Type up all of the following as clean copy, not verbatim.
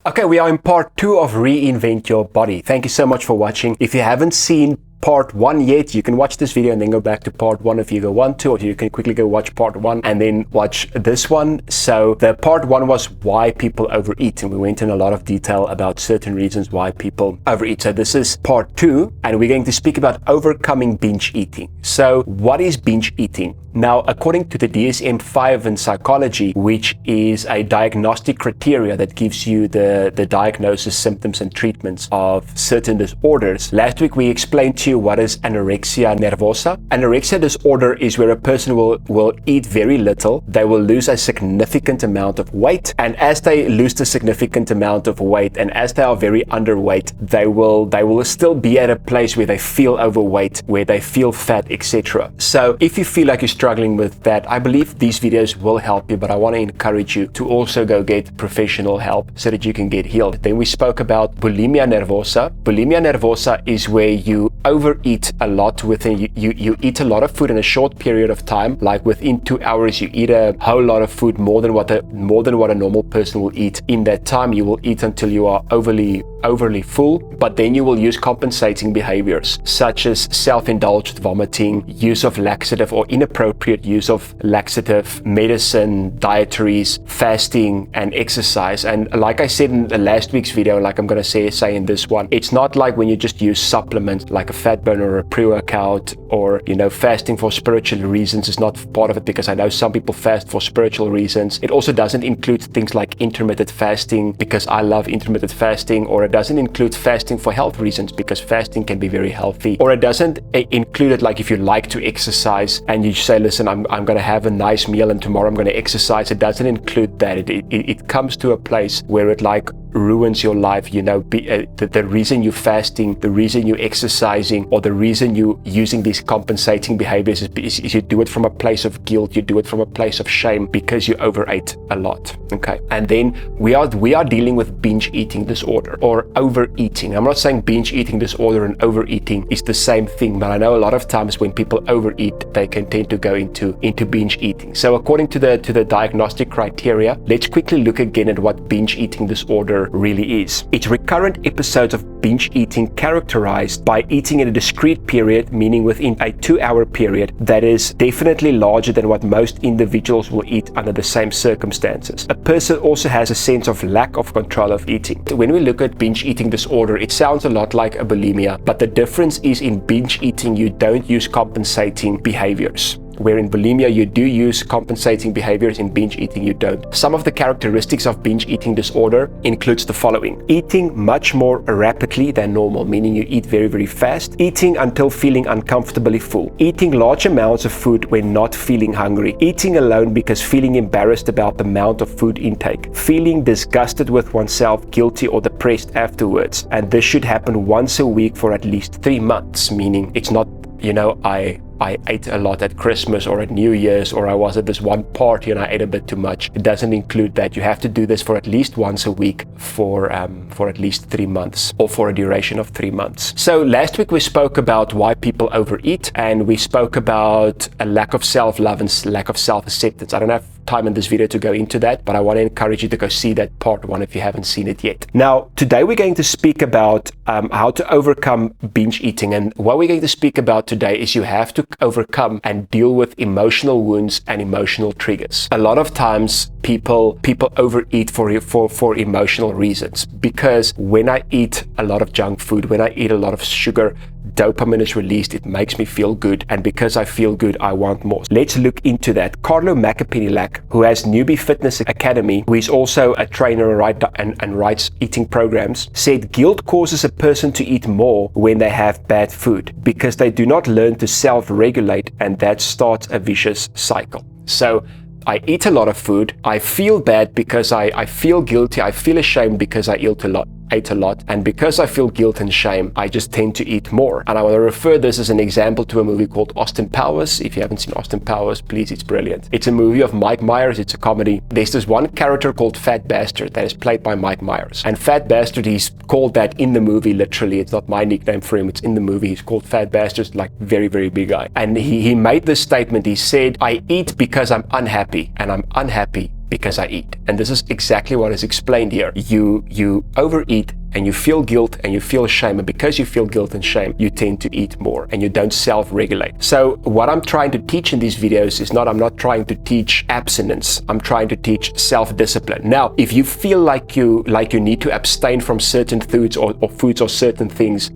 Okay, we are in part 2 of Reinvent Your Body. Thank you so much for watching. If you haven't seen part 1 yet, you can watch this video and then go back to part 1 if you want to, or you can quickly go watch part 1 and then watch this one. So the part 1 was why people overeat, and we went in a lot of detail about certain reasons why people overeat. So this is part 2, and we're going to speak about overcoming binge eating. So what is binge eating? Now, according to the DSM-5 in psychology, which is a diagnostic criteria that gives you the diagnosis, symptoms, and treatments of certain disorders, last week we explained to you what is anorexia nervosa. Anorexia disorder is where a person will eat very little, they will lose a significant amount of weight, and as they lose the significant amount of weight and as they are very underweight, they will still be at a place where they feel overweight, where they feel fat, etc. So if you feel like you're struggling with that, I believe these videos will help you, but I want to encourage you to also go get professional help so that you can get healed. Then we spoke about bulimia nervosa. Bulimia nervosa is where you overeat a lot within you eat a lot of food in a short period of time. Like within 2 hours you eat a whole lot of food, more than what a normal person will eat in that time. You will eat until you are overly full, but then you will use compensating behaviors such as self-indulged vomiting, use of laxative or inappropriate use of laxative, medicine, dietaries, fasting, and exercise. And like I said in the last week's video, like I'm going to say in this one, it's not like when you just use supplements like a fat burner or a pre-workout, or fasting for spiritual reasons is not part of it, because I know some people fast for spiritual reasons. It also doesn't include things like intermittent fasting, because I love intermittent fasting, or it doesn't include fasting for health reasons, because fasting can be very healthy, or it doesn't include it like if you like to exercise and you say, listen, I'm going to have a nice meal and tomorrow I'm going to exercise. It doesn't include that. It comes to a place where it like ruins your life. The reason you're fasting, the reason you're exercising, or the reason you're using these compensating behaviors is you do it from a place of guilt, you do it from a place of shame because you overate a lot. Okay, and then we are dealing with binge eating disorder or overeating. I'm not saying binge eating disorder and overeating is the same thing, but I know a lot of times when people overeat, they can tend to go into binge eating. So according to the diagnostic criteria, let's quickly look again at what binge eating disorder really is. It's recurrent episodes of binge eating characterized by eating in a discrete period, meaning within a 2-hour period, that is definitely larger than what most individuals will eat under the same circumstances. A person also has a sense of lack of control of eating. When we look at binge eating disorder, it sounds a lot like a bulimia, but the difference is in binge eating, you don't use compensating behaviors. Where in bulimia you do use compensating behaviors, in binge eating you don't. Some of the characteristics of binge eating disorder includes the following: eating much more rapidly than normal, meaning you eat very, very fast, eating until feeling uncomfortably full, eating large amounts of food when not feeling hungry, eating alone because feeling embarrassed about the amount of food intake, feeling disgusted with oneself, guilty or depressed afterwards. And this should happen once a week for at least 3 months, meaning it's not, I ate a lot at Christmas or at New Year's, or I was at this one party and I ate a bit too much. It doesn't include that. You have to do this for at least once a week for at least 3 months, or for a duration of 3 months. So last week we spoke about why people overeat, and we spoke about a lack of self-love and lack of self-acceptance. I don't have time in this video to go into that, but I want to encourage you to go see that part 1 if you haven't seen it yet. Now, today we're going to speak about how to overcome binge eating, and what we're going to speak about today is you have to overcome and deal with emotional wounds and emotional triggers. A lot of times people overeat for emotional reasons, because when I eat a lot of junk food, when I eat a lot of sugar, dopamine is released, it makes me feel good, and because I feel good, I want more. Let's look into that. Carlo Macapinilac, who has Newbie Fitness Academy, who is also a trainer and writes eating programs, said guilt causes a person to eat more when they have bad food, because they do not learn to self-regulate, and that starts a vicious cycle. So I eat a lot of food, I feel bad because I feel guilty, I feel ashamed because I ate a lot, and because I feel guilt and shame, I just tend to eat more. And I want to refer this as an example to a movie called Austin Powers. If you haven't seen Austin Powers, please, it's brilliant. It's a movie of Mike Myers, it's a comedy. There's this one character called Fat Bastard that is played by Mike Myers, and Fat Bastard, he's called that in the movie, literally. It's not my nickname for him, it's in the movie. He's called Fat Bastard, like very, very big guy. And he made this statement. He said, I eat because I'm unhappy, and I'm unhappy because I eat. And this is exactly what is explained here. You overeat and you feel guilt and you feel shame, and because you feel guilt and shame, you tend to eat more and you don't self-regulate. So what I'm trying to teach in these videos is I'm not trying to teach abstinence. I'm trying to teach self-discipline. Now, if you feel like you need to abstain from certain foods or foods or certain things,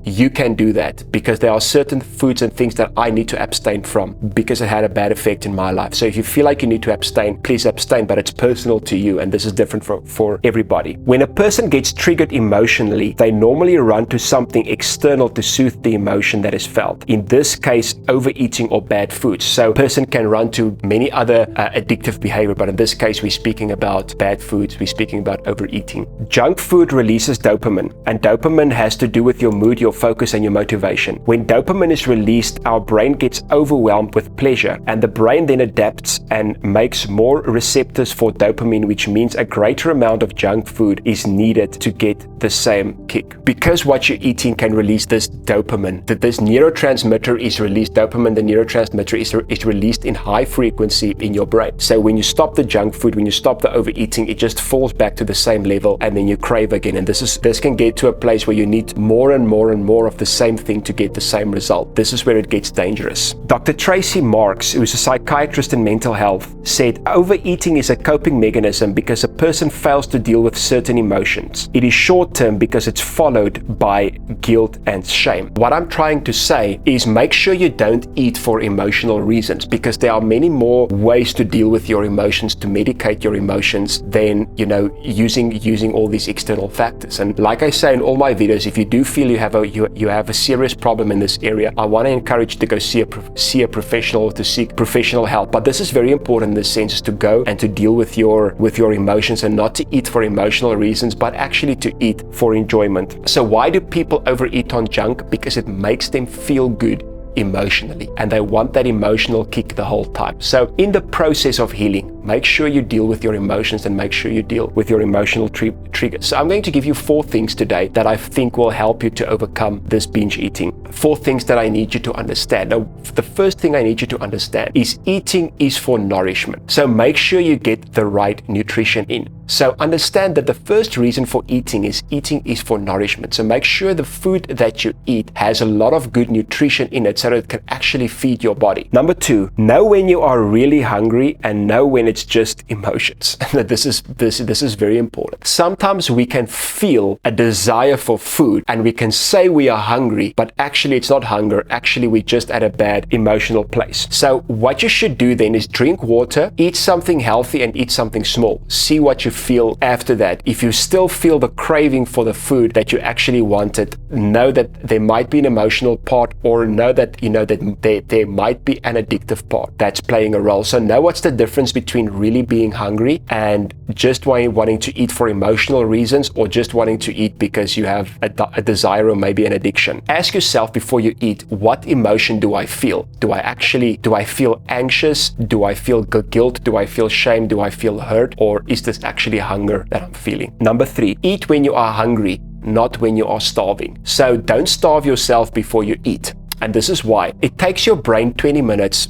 you can do that, because there are certain foods and things that I need to abstain from because it had a bad effect in my life. So if you feel like you need to abstain, please abstain, but it's personal to you, and this is different for everybody. When a person gets triggered emotionally, they normally run to something external to soothe the emotion that is felt. In this case, overeating or bad foods. So a person can run to many other addictive behavior, but in this case, we're speaking about bad foods. We're speaking about overeating. Junk food releases dopamine, and dopamine has to do with your mood, your focus, and your motivation. When dopamine is released, our brain gets overwhelmed with pleasure, and the brain then adapts and makes more receptors for dopamine, which means a greater amount of junk food is needed to get the same kick. Because what you're eating can release this dopamine, that this neurotransmitter is released. Dopamine, the neurotransmitter, is released in high frequency in your brain. So when you stop the junk food, when you stop the overeating, it just falls back to the same level, and then you crave again. And this can get to a place where you need more and more and more of the same thing to get the same result. This is where it gets dangerous. Dr. Tracy Marks, who's a psychiatrist in mental health, said overeating is a coping mechanism because a person fails to deal with certain emotions. It is short-term because it's followed by guilt and shame. What I'm trying to say is make sure you don't eat for emotional reasons, because there are many more ways to deal with your emotions, to medicate your emotions, than using all these external factors. And like I say in all my videos, if you do feel you have a serious problem in this area, I want to encourage you to go see a professional, to seek professional help. But this is very important in the sense, is to go and to deal with your emotions, and not to eat for emotional reasons, but actually to eat for enjoyment. So why do people overeat on junk? Because it makes them feel good emotionally, and they want that emotional kick the whole time. So in the process of healing, make sure you deal with your emotions and make sure you deal with your emotional triggers. So I'm going to give you 4 things today that I think will help you to overcome this binge eating. 4 things that I need you to understand. Now, the first thing I need you to understand is eating is for nourishment. So make sure you get the right nutrition in. So understand that the first reason for eating is for nourishment. So make sure the food that you eat has a lot of good nutrition in it so that it can actually feed your body. Number 2, know when you are really hungry and know when it's just emotions. This is very important. Sometimes we can feel a desire for food and we can say we are hungry, but actually it's not hunger. Actually, we're just at a bad emotional place. So what you should do then is drink water, eat something healthy, and eat something small. See what you feel after that. If you still feel the craving for the food that you actually wanted, know that there might be an emotional part, or know that that there might be an addictive part that's playing a role. So know what's the difference between really being hungry and just wanting to eat for emotional reasons, or just wanting to eat because you have a desire or maybe an addiction. Ask yourself before you eat, what emotion do I feel? Do I feel anxious? Do I feel guilt? Do I feel shame? Do I feel hurt? Or is this actually hunger that I'm feeling? Number 3, eat when you are hungry, not when you are starving. So don't starve yourself before you eat. And this is why. It takes your brain 20 minutes.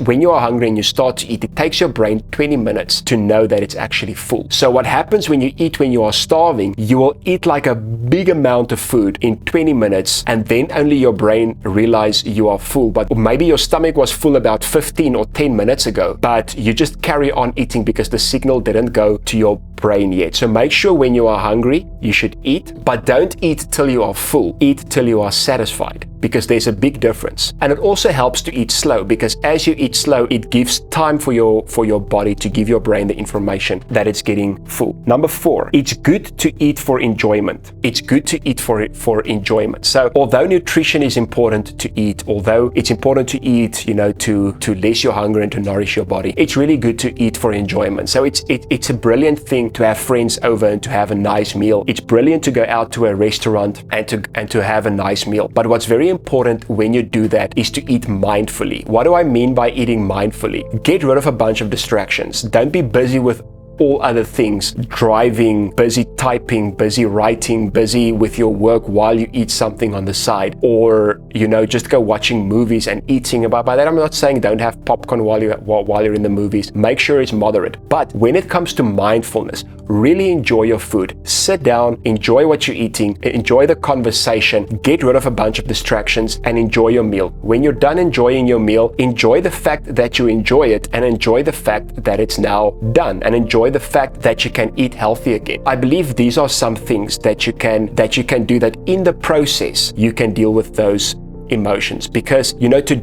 When you are hungry and you start to eat, it takes your brain 20 minutes to know that it's actually full. So what happens when you eat when you are starving, you will eat like a big amount of food in 20 minutes, and then only your brain realize you are full. But maybe your stomach was full about 15 or 10 minutes ago, but you just carry on eating because the signal didn't go to your brain yet. So make sure when you are hungry, you should eat, but don't eat till you are full. Eat till you are satisfied, because there's a big difference. And it also helps to eat slow, because as you eat slow, it gives time for your body to give your brain the information that it's getting full. Number 4, it's good to eat for enjoyment. It's good to eat for enjoyment. So although nutrition is important to eat, although it's important to eat, to less your hunger and to nourish your body, it's really good to eat for enjoyment. So it's a brilliant thing to have friends over and to have a nice meal. It's brilliant to go out to a restaurant and to have a nice meal. But what's very important when you do that is to eat mindfully. What do I mean by eating mindfully? Get rid of a bunch of distractions. Don't be busy with all other things, driving, busy typing, busy writing, busy with your work while you eat something on the side, or, just go watching movies and eating. By that, I'm not saying don't have popcorn while you're in the movies. Make sure it's moderate. But when it comes to mindfulness, really enjoy your food. Sit down, enjoy what you're eating, enjoy the conversation, get rid of a bunch of distractions, and enjoy your meal. When you're done enjoying your meal, enjoy the fact that you enjoy it, and enjoy the fact that it's now done, and enjoy the fact that you can eat healthy again. I believe these are some things that you can do, that in the process you can deal with those emotions, because to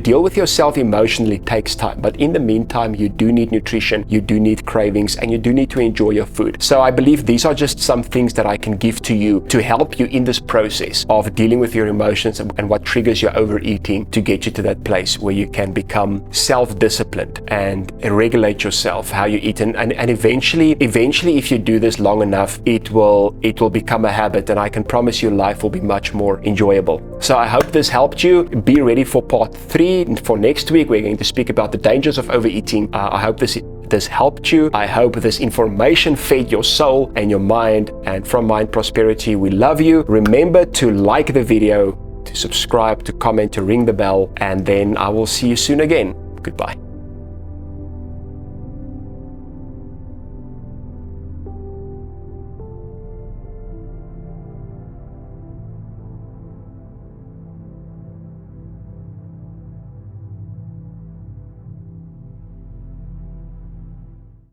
deal with yourself emotionally takes time. But in the meantime, you do need nutrition, you do need cravings, and you do need to enjoy your food. So I believe these are just some things that I can give to you to help you in this process of dealing with your emotions and what triggers your overeating, to get you to that place where you can become self-disciplined and regulate yourself, how you eat, and eventually if you do this long enough, it will become a habit, and I can promise you life will be much more enjoyable. So I hope this helped you. Be ready for part 3 for next week. We're going to speak about the dangers of overeating. I hope this helped you. I hope this information fed your soul and your mind. And from Mind Prosperity, we love you. Remember to like the video, to subscribe, to comment, to ring the bell, and then I will see you soon again. Goodbye.